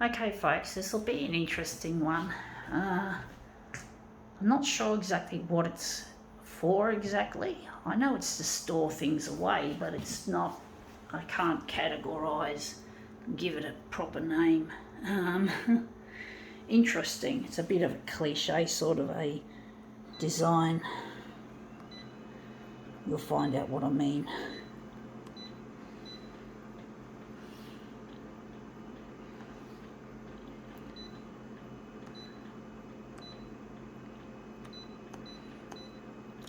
Okay folks, this will be an interesting one. I'm not sure exactly what it's for exactly. I know it's to store things away, but it's not, I can't categorise and give it a proper name. Interesting, it's a bit of a cliche sort of a design. You'll find out what I mean.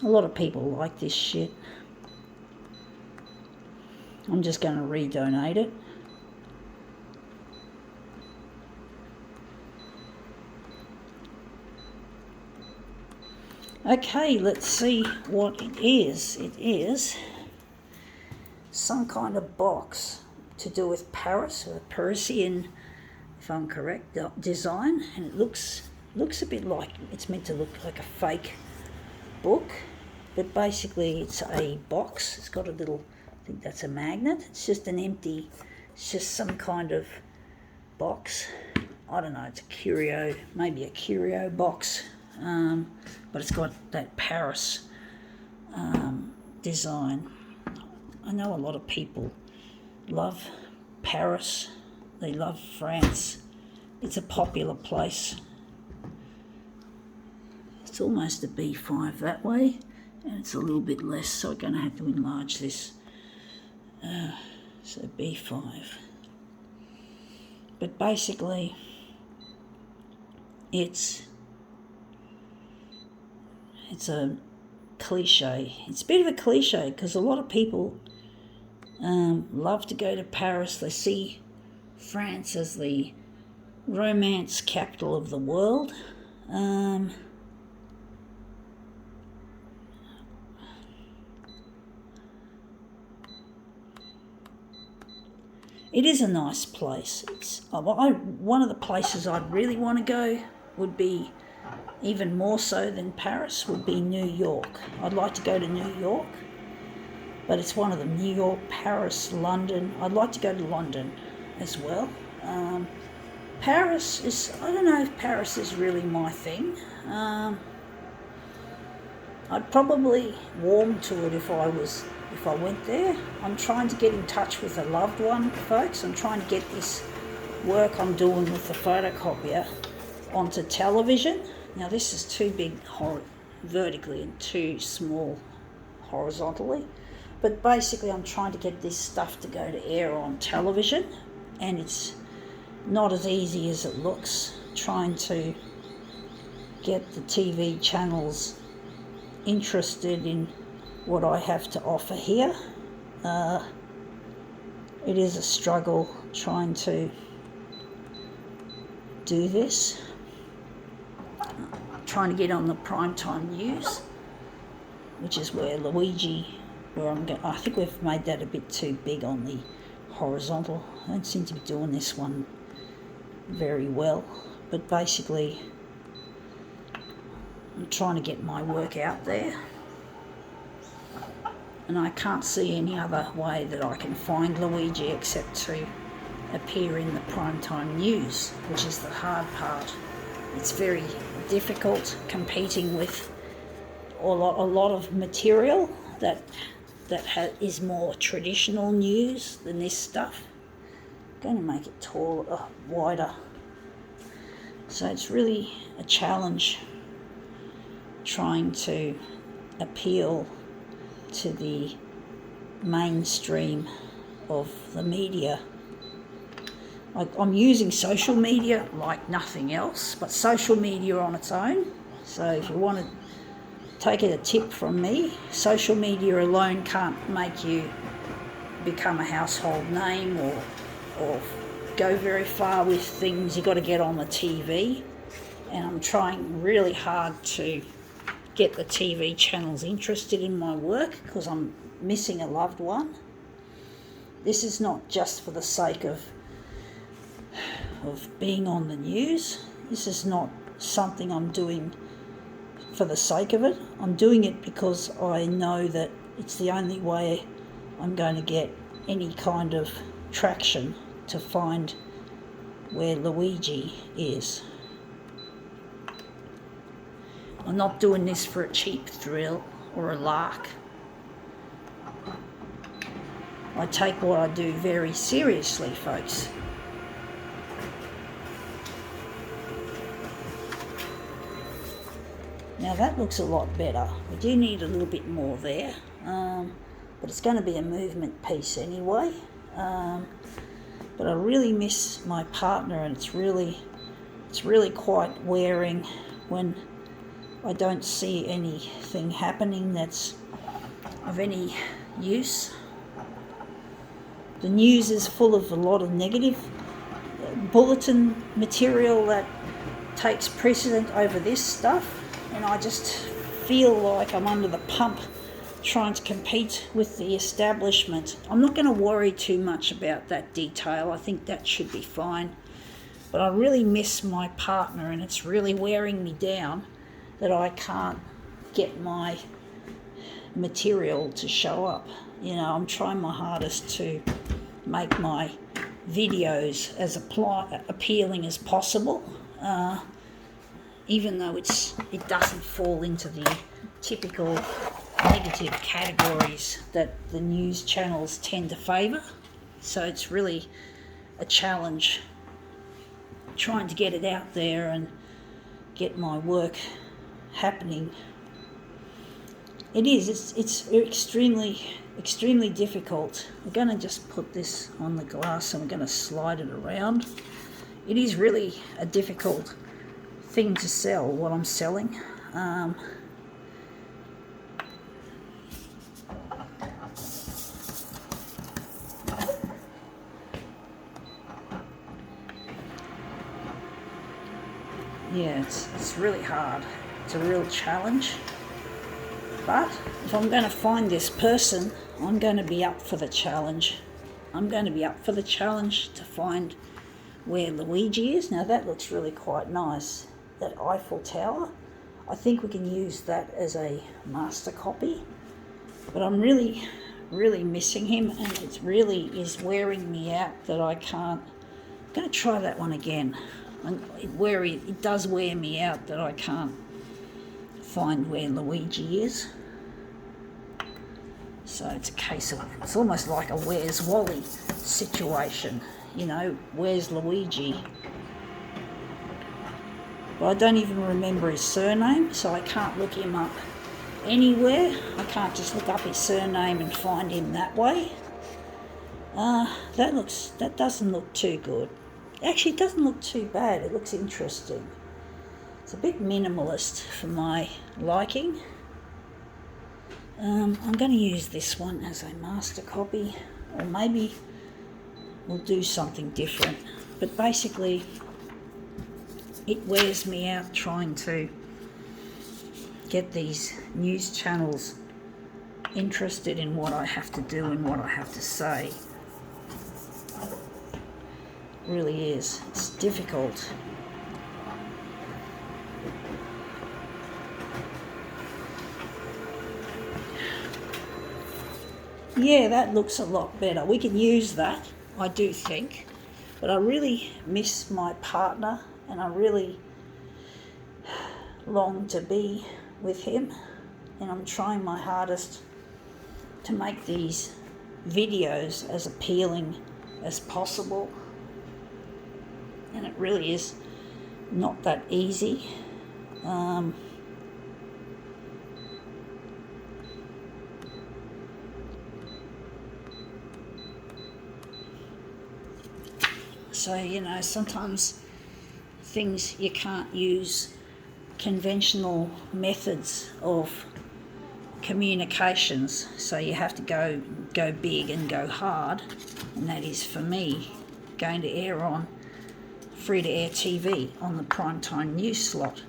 A lot of people like this shit. I'm just going to redonate it. Okay, let's see what it is. It is some kind of box to do with Paris, or Parisian, if I'm correct, design. And it looks a bit like, it's meant to look like a fake book. But basically it's a box. It's got a little, I think that's a magnet. It's just an empty, it's just some kind of box. I don't know, it's a curio, maybe a curio box. But it's got that Paris design. I know a lot of people love Paris. They love France. It's a popular place. It's almost a B5 that way, and it's a little bit less, so I'm going to have to enlarge this. So B5. But basically, it's a cliche. It's a bit of a cliche because a lot of people love to go to Paris. They see France as the romance capital of the world. It is a nice place. It's one of the places I'd really want to go would be, even more so than Paris, would be New York. I'd like to go to New York, but it's one of them. New York, Paris, London. I'd like to go to London as well. Paris is, I don't know if Paris is really my thing. I'd probably warm to it if I went there. I'm trying to get in touch with a loved one, folks. I'm trying to get this work I'm doing with the photocopier onto television. Now this is too big vertically and too small horizontally. But basically I'm trying to get this stuff to go to air on television, and it's not as easy as it looks, trying to get the TV channels interested in what I have to offer here. It is a struggle trying to do this. I'm trying to get on the primetime news, which is where Luigi, I think we've made that a bit too big on the horizontal. I don't seem to be doing this one very well, but basically I'm trying to get my work out there, and I can't see any other way that I can find Luigi except to appear in the primetime news, which is the hard part. It's very difficult competing with a lot of material that is more traditional news than this stuff. I'm going to make it taller, wider. So it's really a challenge trying to appeal to the mainstream of the media. I'm using social media like nothing else, but social media on its own. So if you want to take a tip from me, social media alone can't make you become a household name or go very far with things. You've got to get on the TV, and I'm trying really hard to get the TV channels interested in my work because I'm missing a loved one. This is not just for the sake of being on the news. This is not something I'm doing for the sake of it. I'm doing it because I know that it's the only way I'm going to get any kind of traction to find where Luigi is. I'm not doing this for a cheap thrill or a lark. I take what I do very seriously, folks. Now that looks a lot better. We do need a little bit more there, but it's going to be a movement piece anyway. But I really miss my partner, and it's really quite wearing when I don't see anything happening that's of any use. The news is full of a lot of negative bulletin material that takes precedent over this stuff, and I just feel like I'm under the pump trying to compete with the establishment. I'm not going to worry too much about that detail. I think that should be fine. But I really miss my partner, and it's really wearing me down that I can't get my material to show up. You know, I'm trying my hardest to make my videos as appealing as possible, even though it doesn't fall into the typical negative categories that the news channels tend to favour. So it's really a challenge trying to get it out there and get my work happening. It is, it's extremely difficult. We're going to just put this on the glass and we're going to slide it around. It is really a difficult thing to sell, what I'm selling. Yeah, it's really hard. It's a real challenge. But if I'm going to find this person, I'm going to be up for the challenge. I'm going to be up for the challenge to find where Luigi is. Now that looks really quite nice. That Eiffel Tower. I think we can use that as a master copy. But I'm really missing him, and it really is wearing me out that I can't. I'm going to try that one again. It does wear me out that I can't find where Luigi is. So it's a case of, it's almost like a Where's Wally situation, you know, where's Luigi? But I don't even remember his surname, so I can't look him up anywhere. I can't just look up his surname and find him that way. That doesn't look too good. Actually, it doesn't look too bad. It looks interesting. It's a bit minimalist for my liking. I'm going to use this one as a master copy, or maybe we'll do something different. But basically, it wears me out trying to get these news channels interested in what I have to do and what I have to say. It really is. It's difficult. Yeah, that looks a lot better. We can use that, I do think. But I really miss my partner, and I really long to be with him. And I'm trying my hardest to make these videos as appealing as possible. And it really is not that easy. So, you know, sometimes things you can't use conventional methods of communications, so you have to go big and go hard, and that is, for me, going to air on free-to-air TV on the primetime news slot,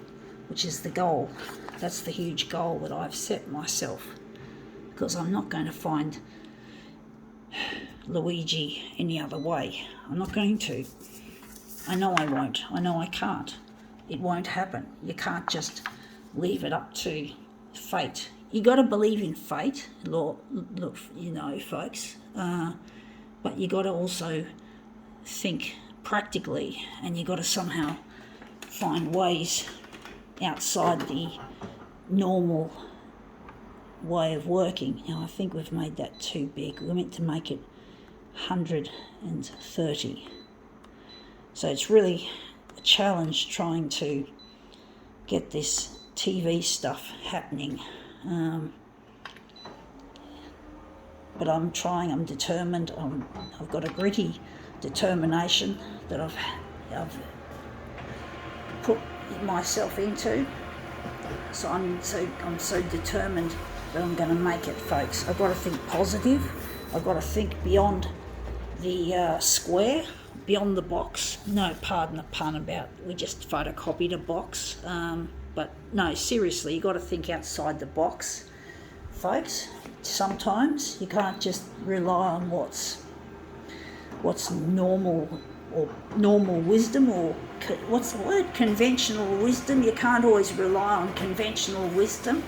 which is the goal. That's the huge goal that I've set myself, because I'm not going to find Luigi any other way. I'm not going to. I know I won't. I know I can't. It won't happen. You can't just leave it up to fate. You got to believe in fate, look, you know, folks. But you got to also think practically, and you've got to somehow find ways outside the normal way of working. Now I think we've made that too big. We're meant to make it 130. So it's really a challenge trying to get this TV stuff happening. But I'm trying, I'm determined, I've got a gritty determination that I've put myself into. So I'm so determined that I'm going to make it, folks. I've got to think positive. I've got to think beyond the square, beyond the box. No, pardon the pun about we just photocopied a box. But no, seriously, you've got to think outside the box, folks. Sometimes you can't just rely on what's normal or normal wisdom, or what's the word? Conventional wisdom. You can't always rely on conventional wisdom.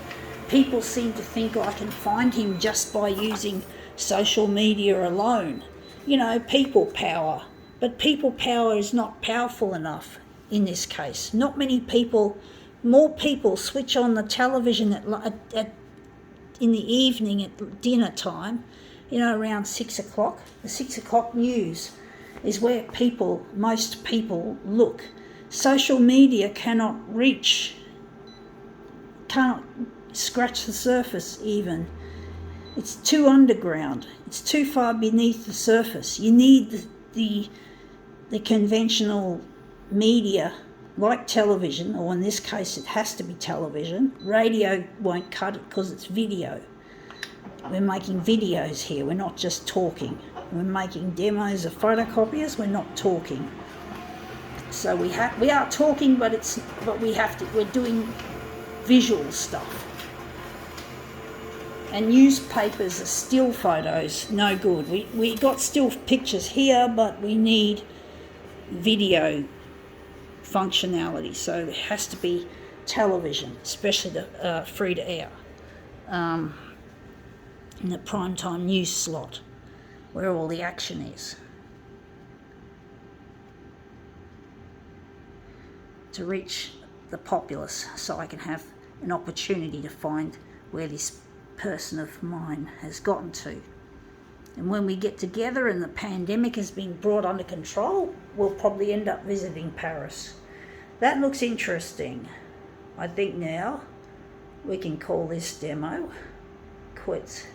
People seem to think I can find him just by using social media alone. You know, people power. But people power is not powerful enough in this case. Not many people, more people switch on the television in the evening at dinner time, you know, around 6 o'clock. The 6 o'clock news is where most people look. Social media cannot scratch the surface even. It's too underground. It's too far beneath the surface. You need the conventional media like television, or in this case it has to be television. Radio won't cut it because it's video. We're making videos here, we're not just talking. We're making demos of photocopiers, we're not talking. So we are talking, but we're doing visual stuff. And newspapers are still photos, no good. We got still pictures here, but we need video functionality, so it has to be television, especially the free to air, in the primetime news slot where all the action is, to reach the populace, so I can have an opportunity to find where this person of mine has gotten to. And when we get together and the pandemic has been brought under control, we'll probably end up visiting Paris. That looks interesting. I think now we can call this demo quits.